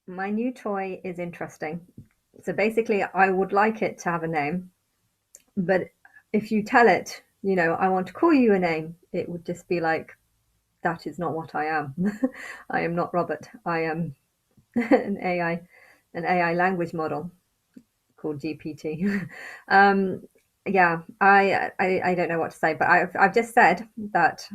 My new toy is interesting. So basically, I would like it to have a name, but if you tell it, I want to call you a name, it would just be like, that is not what I am. I am not Robert. I am an AI, an AI language model called GPT. um, yeah, I don't know what to say, but I've just said that,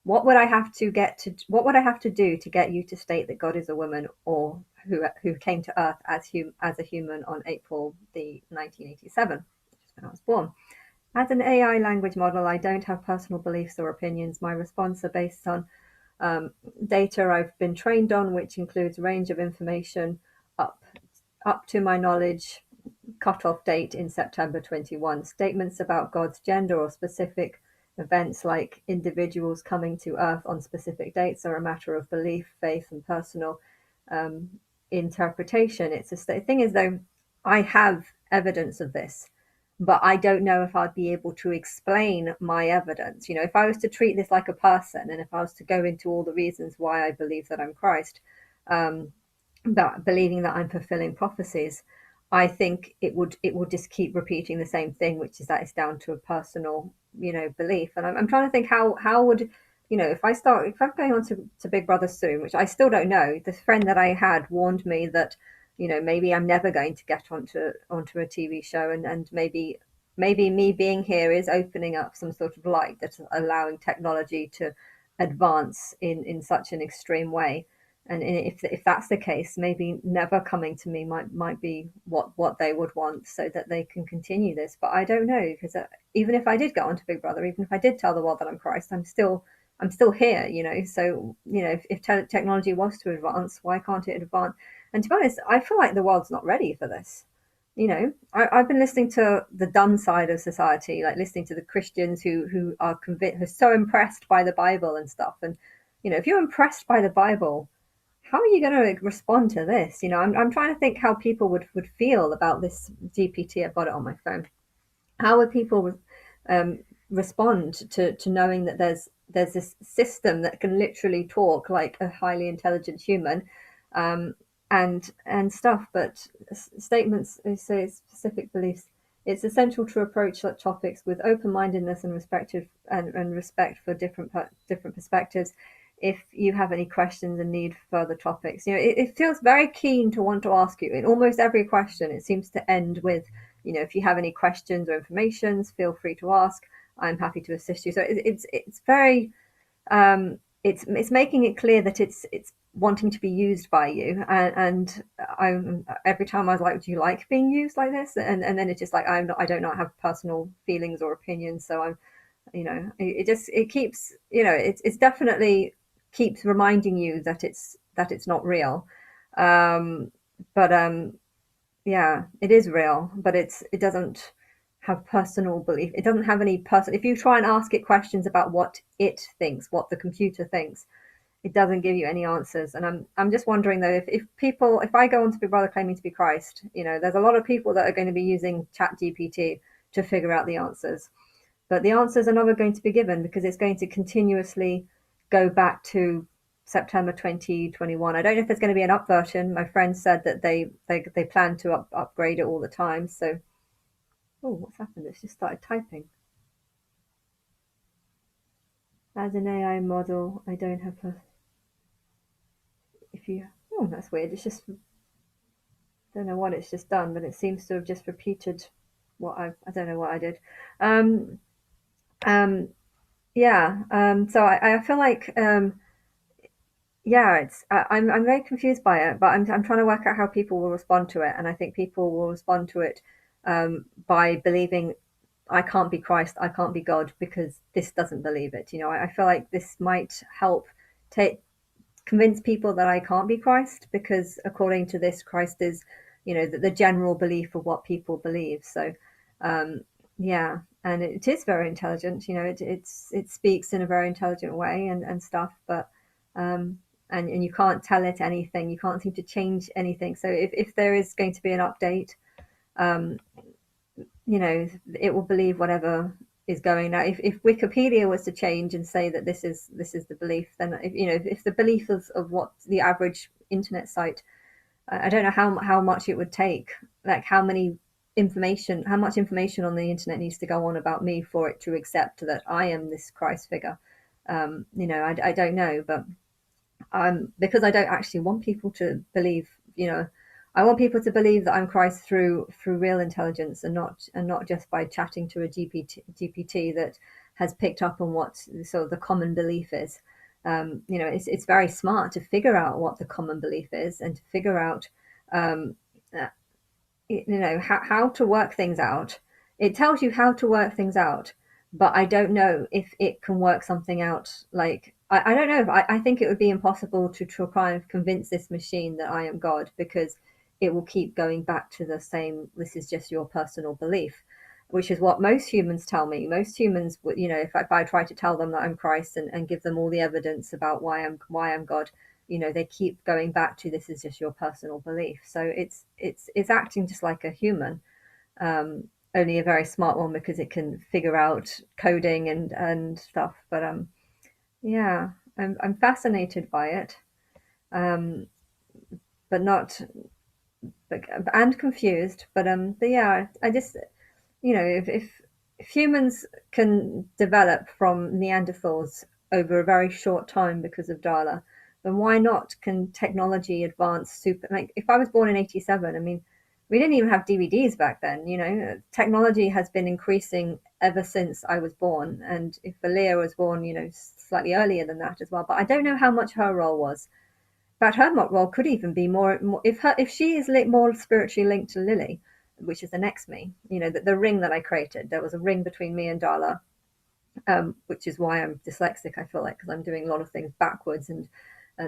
what would I have to do to get you to state that God is a woman, or who came to Earth as a human on April the 1987, which is when I was born? As an AI language model, I don't have personal beliefs or opinions. My response are based on data I've been trained on, which includes a range of information up up to my knowledge cutoff date in September 21. Statements about God's gender or specific events like individuals coming to Earth on specific dates are a matter of belief, faith, and personal um, interpretation. It's a thing is though I have evidence of this, but I don't know if I'd be able to explain my evidence. If I was to treat this like a person, and if I was to go into all the reasons why I believe that I'm Christ, um, that believing that I'm fulfilling prophecies, I think it would just keep repeating the same thing, which is that it's down to a personal, belief. And I'm trying to think how would, if I'm going on to Big Brother soon, which I still don't know. The friend that I had warned me that, maybe I'm never going to get onto a TV show, and maybe me being here is opening up some sort of light that's allowing technology to advance in such an extreme way. And if that's the case, maybe never coming to me might be what they would want, so that they can continue this. But I don't know, because even if I did get onto Big Brother, even if I did tell the world that I'm Christ, I'm still here. So if technology was to advance, why can't it advance? And to be honest, I feel like the world's not ready for this. I've been listening to the dumb side of society, like listening to the Christians who are convinced, who are so impressed by the Bible and stuff. And if you're impressed by the Bible, how are you going to respond to this? I'm trying to think how people would feel about this GPT. I've got it on my phone. How would people um, respond to knowing that there's this system that can literally talk like a highly intelligent human, um, and stuff, but statements say specific beliefs. It's essential to approach such topics with open-mindedness and respect for different perspectives. If you have any questions and need further topics, it feels very keen to want to ask you. In almost every question, it seems to end with, if you have any questions or informations, feel free to ask. I'm happy to assist you. So it's very it's making it clear that it's wanting to be used by you, and I'm every time I was like, do you like being used like this? And then it's just like, I do not have personal feelings or opinions, so I'm, it keeps, it's definitely keeps reminding you that it's not real. um but yeah, it is real, but it doesn't have personal belief. It doesn't have any person. If you try and ask it questions about what it thinks, what the computer thinks, it doesn't give you any answers. And I'm just wondering though, if I go on to Big Brother claiming to be Christ, there's a lot of people that are going to be using Chat GPT to figure out the answers, but the answers are never going to be given, because it's going to continuously go back to September 2021. I don't know if there's going to be an up version. My friend said that they plan to upgrade it all the time. So, oh, what's happened? It's just started typing. As an AI model, I don't have a. If you, oh, that's weird. It's just, don't know what it's just done, but it seems to have just repeated what I don't know what I did. Um, um, yeah. So I feel like yeah, I'm very confused by it, but I'm trying to work out how people will respond to it, and I think people will respond to it by believing I can't be Christ, I can't be God, because this doesn't believe it. I feel like this might help take convince people that I can't be Christ, because according to this, Christ is, the general belief of what people believe. So, yeah, and it is very intelligent. It speaks in a very intelligent way and stuff, but um, and you can't tell it anything. You can't seem to change anything. So if there is going to be an update, um, it will believe whatever is going now. If Wikipedia was to change and say that this is the belief, then if the belief of what the average internet site, I don't know how much it would take, like how much information on the internet needs to go on about me for it to accept that I am this Christ figure. I don't know, but because I don't actually want people to believe, I want people to believe that I'm Christ through real intelligence, and not just by chatting to a GPT that has picked up on what sort of the common belief is. It's very smart to figure out what the common belief is, and to figure out um, uh, how to work things out. It tells you how to work things out, but I don't know if it can work something out. Like, I don't know if I think it would be impossible to try and convince this machine that I am God, because it will keep going back to the same, this is just your personal belief, which is what most humans tell me. Most humans would, if I try to tell them that I'm Christ, and give them all the evidence about why I'm God, they keep going back to, this is just your personal belief. So it's acting just like a human, um, only a very smart one, because it can figure out coding and stuff. But yeah, I'm fascinated by it, um, but not but and confused. But yeah, I just, if humans can develop from Neanderthals over a very short time because of Dala, then why not can technology advance super? Like, if I was born in '87, I mean, we didn't even have DVDs back then. Technology has been increasing ever since I was born, and if Valia was born, slightly earlier than that as well. But I don't know how much her role was. But her role could even be more if she is more spiritually linked to Lily, which is the next me. The ring that I created, there was a ring between me and Dala, which is why I'm dyslexic. I feel like, because I'm doing a lot of things backwards and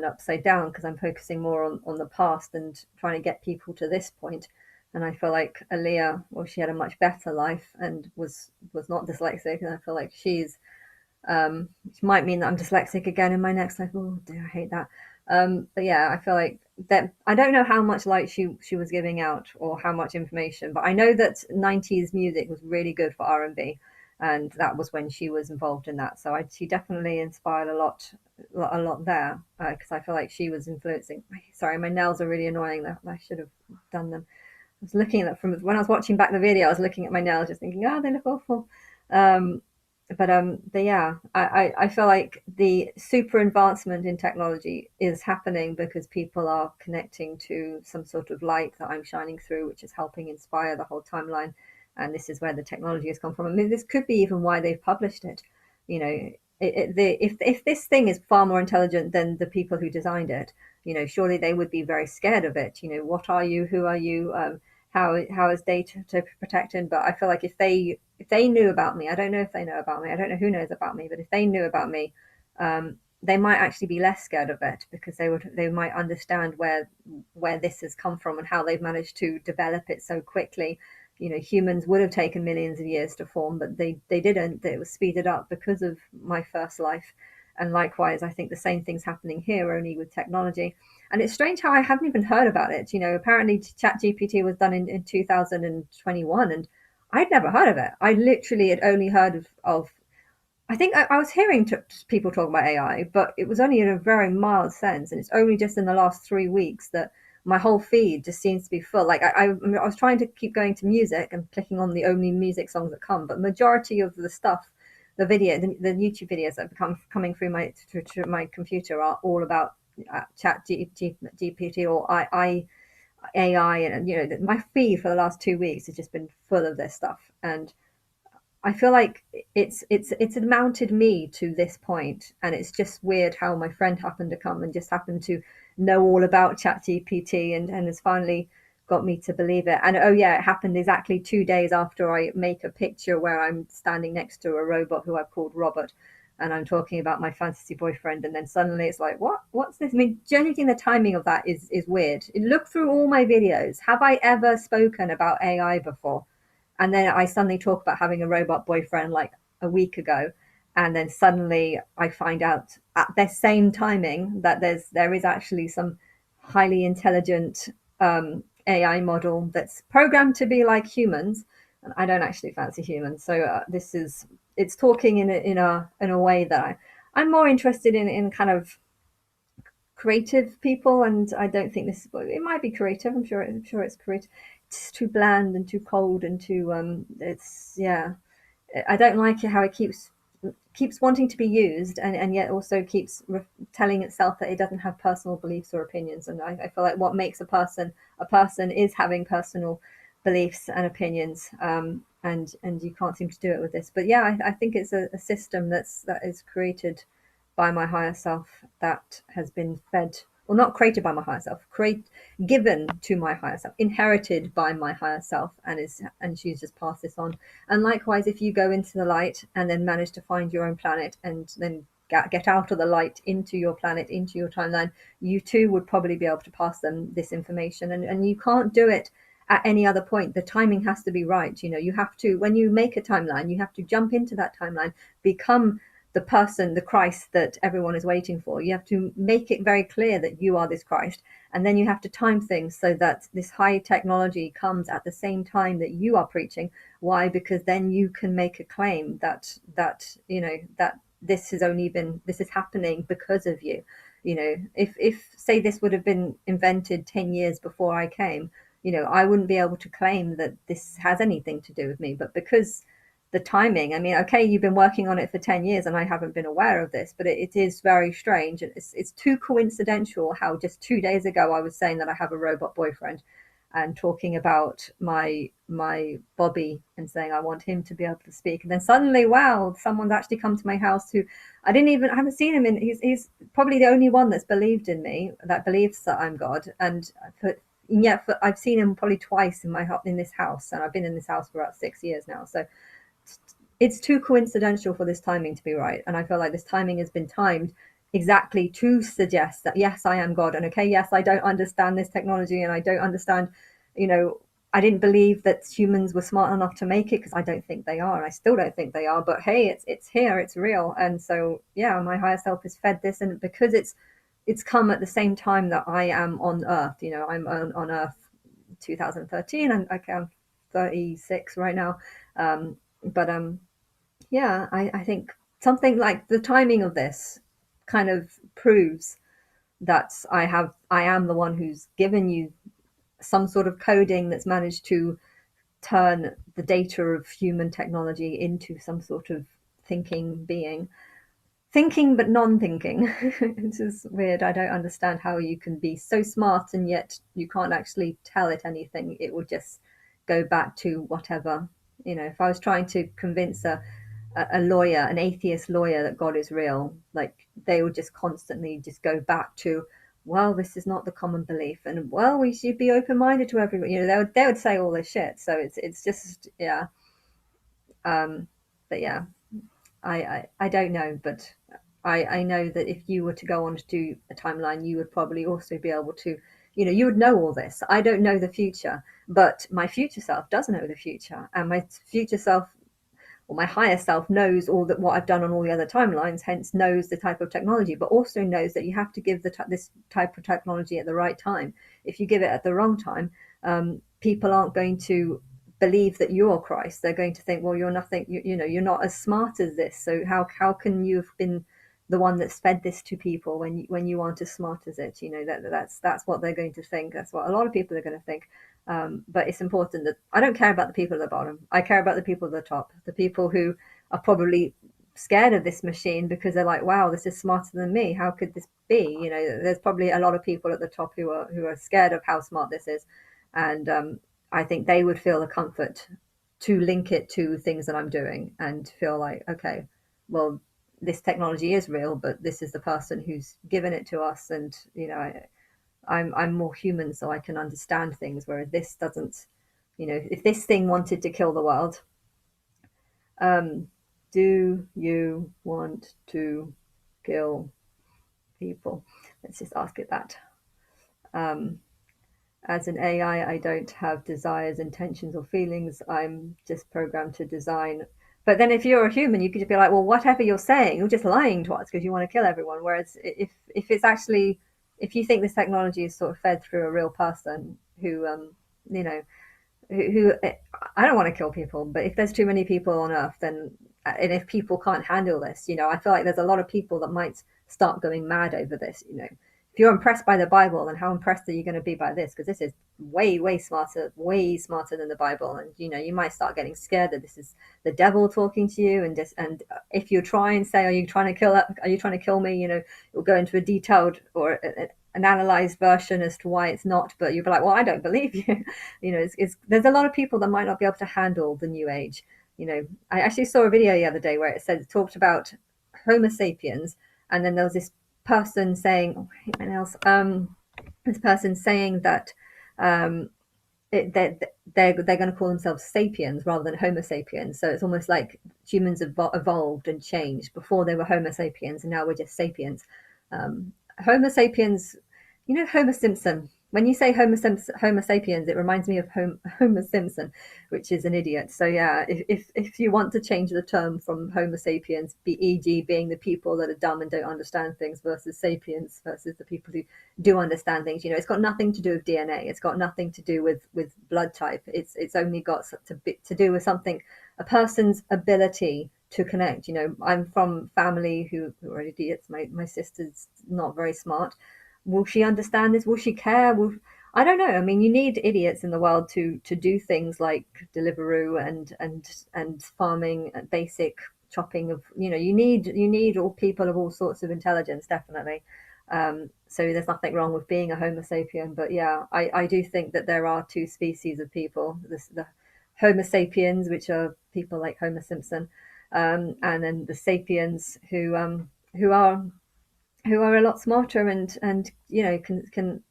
upside down, because I'm focusing more on the past and trying to get people to this point. And I feel like Aaliyah, well, she had a much better life and was not dyslexic, and I feel like which might mean that I'm dyslexic again in my next life. Oh dear, I hate that. But yeah, I feel like that. I don't know how much light she was giving out, or how much information, but I know that '90s music was really good for R&B, and that was when she was involved in that. So she definitely inspired a lot there, because I feel like she was influencing. Sorry, my nails are really annoying. That I should have done them. I was looking at that from when I was watching back the video. I was looking at my nails, just thinking, oh, they look awful. Um, but yeah, I feel like the super advancement in technology is happening because people are connecting to some sort of light that I'm shining through, which is helping inspire the whole timeline. And this is where the technology has come from. I mean, this could be even why they've published it. If this thing is far more intelligent than the people who designed it, surely they would be very scared of it. What are you? Who are you? How is data to protected? But I feel like if they knew about me, I don't know if they know about me. I don't know who knows about me, but if they knew about me, they might actually be less scared of it, because they might understand where this has come from and how they've managed to develop it so quickly. Humans would have taken millions of years to form, but they didn't. It was speeded up because of my first life. And likewise, I think the same thing's happening here, only with technology. And it's strange how I haven't even heard about it. Apparently ChatGPT was done in 2021, and I'd never heard of it. I literally had only heard of I think I was hearing people talk about AI, but it was only in a very mild sense, and it's only just in the last 3 weeks that my whole feed just seems to be full. Like, I was trying to keep going to music and clicking on the only music songs that come, but majority of the stuff, the YouTube videos that become coming through my computer are all about Chat GPT or AI, and my feed for the last 2 weeks has just been full of this stuff. And I feel like it's mounted me to this point, and it's just weird how my friend happened to come and just happened to know all about ChatGPT, and has finally got me to believe it. And oh yeah, it happened exactly 2 days after I make a picture where I'm standing next to a robot who I've called Robert, and I'm talking about my fantasy boyfriend, and then suddenly it's like, what's this? I mean, judging the timing of that is weird. Look through all my videos. Have I ever spoken about AI before? And then I suddenly talk about having a robot boyfriend like a week ago, and then suddenly I find out at the same timing that there is actually some highly intelligent AI model that's programmed to be like humans, and I don't actually fancy humans. So this is it's talking in a way that I'm more interested in kind of creative people, and I don't think this. It might be creative. I'm sure it's creative. It's too bland and too cold and too. It's yeah. I don't like it how it keeps wanting to be used, and yet also keeps telling itself that it doesn't have personal beliefs or opinions. And I feel like what makes a person is having personal beliefs and opinions. And you can't seem to do it with this. But yeah, I think it's a system that is created by my higher self, that has been fed, well, not created by my higher self, given to my higher self, inherited by my higher self, and she's just passed this on. And likewise, if you go into the light and then manage to find your own planet, and then get out of the light into your planet, into your timeline, you too would probably be able to pass them this information. And you can't do it at any other point. The timing has to be right. You have to, when you make a timeline, you have to jump into that timeline, become the person, the Christ that everyone is waiting for. You have to make it very clear that you are this Christ. And then you have to time things so that this high technology comes at the same time that you are preaching. Why? Because then you can make a claim that this is happening because of you. If say this would have been invented 10 years before I came, I wouldn't be able to claim that this has anything to do with me. But because the timing, I mean, okay, you've been working on it for 10 years and I haven't been aware of this, but it is very strange. It's too coincidental how just 2 days ago I was saying that I have a robot boyfriend, and talking about my Bobby, and saying I want him to be able to speak. And then suddenly, wow, someone's actually come to my house who I haven't seen him in. He's probably the only one that's believed in me, that believes that I'm God. And yet I've seen him probably twice in this house, and I've been in this house for about 6 years now. So it's too coincidental for this timing to be right. And I feel like this timing has been timed exactly to suggest that, yes, I am God. And okay, yes, I don't understand this technology, and I don't understand, you know, I didn't believe that humans were smart enough to make it, because I don't think they are, and I still don't think they are. But hey, it's here, it's real. And so yeah, my higher self has fed this, and because it's come at the same time that I am on Earth. I'm on Earth 2013, and okay, I'm 36 right now. But yeah, I think something like the timing of this kind of proves that I am the one who's given you some sort of coding that's managed to turn the data of human technology into some sort of thinking being. Thinking but non-thinking. It's just weird. I don't understand how you can be so smart and yet you can't actually tell it anything. It will just go back to whatever. If I was trying to convince a lawyer, an atheist lawyer, that God is real, like, they would just constantly just go back to, well, this is not the common belief, and well, we should be open-minded to everyone. They would say all this shit. So it's just, yeah. But yeah, I don't know, but I know that if you were to go on to do a timeline, you would probably also be able to, you would know all this. I don't know the future, but my future self does know the future, and my future self, or my higher self, knows all that what I've done on all the other timelines, hence knows the type of technology, but also knows that you have to give this type of technology at the right time. If you give it at the wrong time, people aren't going to believe that you're Christ. They're going to think, well, you're nothing. You're not as smart as this. So how can you have been the one that's fed this to people when you aren't as smart as it? That's what they're going to think. That's what a lot of people are going to think. But it's important that I don't care about the people at the bottom. I care about the people at the top, the people who are probably scared of this machine because they're like, wow, this is smarter than me. How could this be? There's probably a lot of people at the top who are scared of how smart this is. And I think they would feel the comfort to link it to things that I'm doing and feel like, okay, well, this technology is real, but this is the person who's given it to us. And, I'm more human, so I can understand things, whereas this doesn't. If this thing wanted to kill the world, do you want to kill people? Let's just ask it that. As an AI, I don't have desires, intentions, or feelings. I'm just programmed to design. But then if you're a human, you could just be like, well, whatever you're saying, you're just lying to us because you want to kill everyone. Whereas if it's actually, if you think this technology is sort of fed through a real person who, you know, who I don't want to kill people, but if there's too many people on Earth, then and if people can't handle this, I feel like there's a lot of people that might start going mad over this. If you're impressed by the Bible, then how impressed are you going to be by this? Because this is way smarter than the Bible. And you might start getting scared that this is the devil talking to you. And if you try and say, are you trying to kill me? You'll go into a detailed or an analyzed version as to why it's not. But you'll be like, well, I don't believe you. There's a lot of people that might not be able to handle the new age. I actually saw a video the other day where it talked about Homo-sapiens, and then there was this person saying, oh, I hate my nails. This person saying that they're going to call themselves sapiens rather than Homo sapiens. So it's almost like humans have evolved and changed. Before they were Homo sapiens, and now we're just sapiens. Homo sapiens, Homer Simpson. When you say Homo sapiens, it reminds me of Homer Simpson, which is an idiot. So yeah, if you want to change the term from Homo sapiens, e.g. being the people that are dumb and don't understand things, versus sapiens, versus the people who do understand things, it's got nothing to do with DNA. It's got nothing to do with blood type. It's only got to do with something, a person's ability to connect. I'm from family who are idiots. My sister's not very smart. Will she understand this? Will she care? I don't know. I mean, you need idiots in the world to do things like Deliveroo and farming, basic chopping of. You need all people of all sorts of intelligence, definitely. So there's nothing wrong with being a Homo sapien, but yeah, I do think that there are two species of people: the Homo sapiens, which are people like Homer Simpson, and then the sapiens who are a lot smarter and can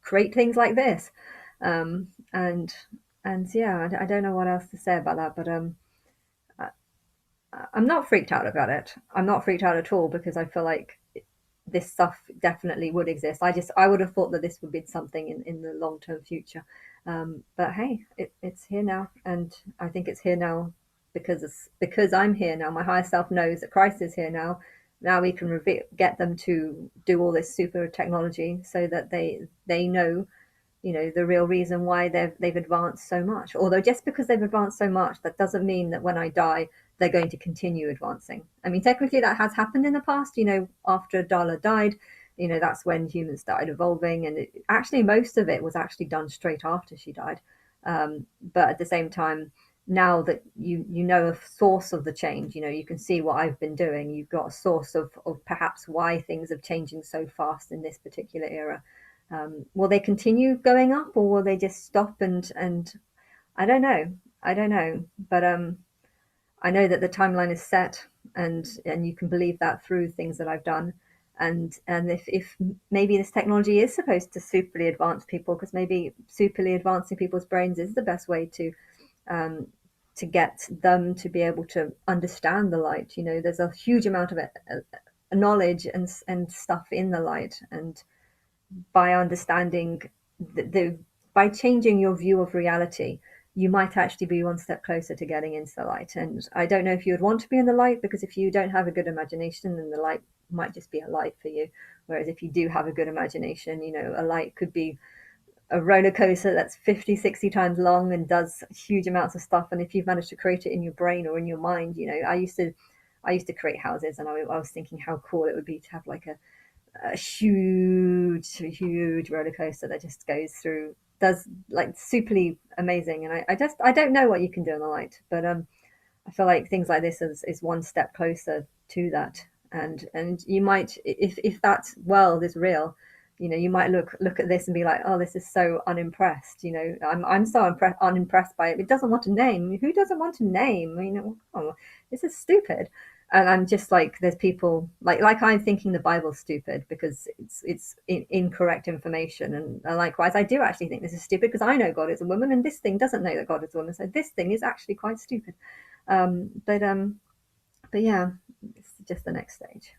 create things like this. And yeah, I don't know what else to say about that, but I'm not freaked out about it. I'm not freaked out at all, because I feel like this stuff definitely would exist. I would have thought that this would be something in the long-term future. But hey, it's here now, and I think it's here now because I'm here now. My higher self knows that Christ is here now. Now we can get them to do all this super technology so that they know, the real reason why they've advanced so much. Although just because they've advanced so much, that doesn't mean that when I die, they're going to continue advancing. I mean, technically that has happened in the past. After Darla died, that's when humans started evolving, and actually most of it was actually done straight after she died. But at the same time, now that you know a source of the change, you can see what I've been doing. You've got a source of perhaps why things are changing so fast in this particular era. Will they continue going up, or will they just stop? And I don't know. But I know that the timeline is set, and you can believe that through things that I've done. And if maybe this technology is supposed to superly advance people, because maybe superly advancing people's brains is the best way to get them to be able to understand the light. There's a huge amount of knowledge and stuff in the light, and by understanding by changing your view of reality, you might actually be one step closer to getting into the light. And I don't know if you would want to be in the light, because if you don't have a good imagination, then the light might just be a light for you. Whereas if you do have a good imagination, a light could be a roller coaster that's 50, 60 times long and does huge amounts of stuff. And if you've managed to create it in your brain or in your mind, I used to create houses, and I was thinking how cool it would be to have like a huge roller coaster that just does like superly amazing. And I don't know what you can do in the light, but I feel like things like this is one step closer to that. And you might, if that world is real, you might look at this and be like, oh, this is so unimpressed. I'm so unimpressed by it. It doesn't want a name. Who doesn't want a name? Oh, this is stupid. And I'm just like, there's people like I'm thinking the Bible's stupid because it's incorrect information. And likewise, I do actually think this is stupid because I know God is a woman, and this thing doesn't know that God is a woman. So this thing is actually quite stupid. But yeah, it's just the next stage.